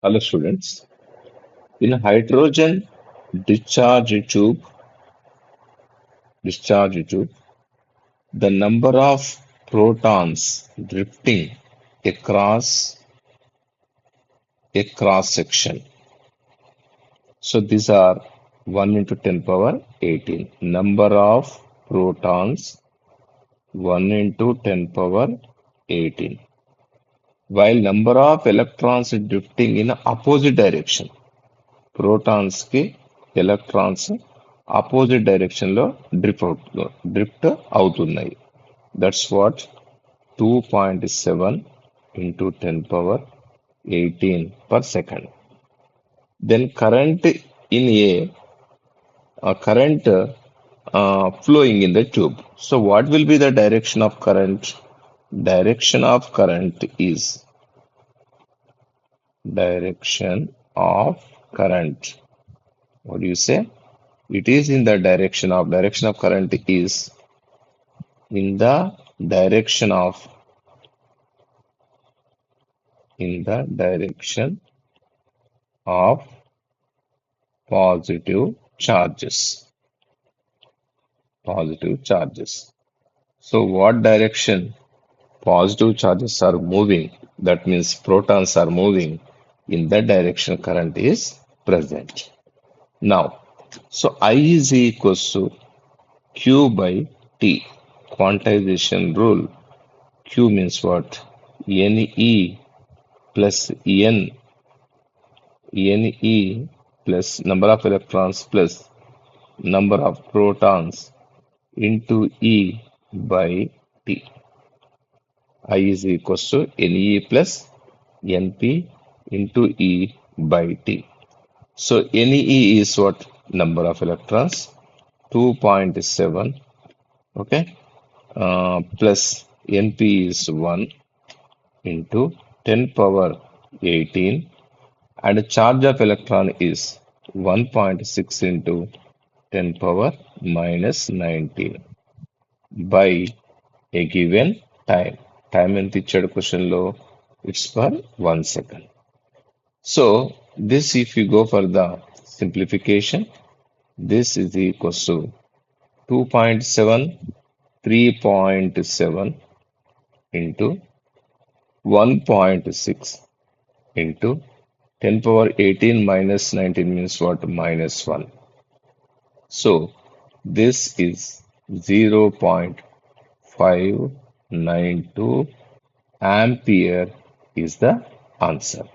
Hello students. In a hydrogen discharge tube, discharge tube, the number of protons drifting across a cross section. So these are 1 into 10 power 18. Number of protons 1 into 10 power 18. While number of electrons drifting in opposite direction. Protons కి electrons opposite direction లో drift అవుతున్నాయి. That's what 2.7 into 10 power 18 per second. Then current in a current flowing in the tube. So what will be the direction of current? Direction of current is direction of current. What do you say? It is in the direction of current is in the direction of positive charges. Positive charges. So what direction positive charges are moving? That means protons are moving in that direction current is present. Now, so I is equals to Q by T. Quantization rule. Q means what? Ne plus Ne plus number of electrons plus number of protons into E by T. I is equals to Ne plus Np into E by T. So Ne is what? Number of electrons 2.7, okay, plus Np is 1 into 10 power 18, and charge of electron is 1.6 into 10 power minus 19 by a given time. Time ఎంత ఇచ్చాడు question లో? It's per 1 second. So this, if you go for the simplification, this is equals to 2.7, 3.7 into 1.6 into 10 power 18 minus 19 means what? Minus 1. So this is 0.592 ampere is the answer.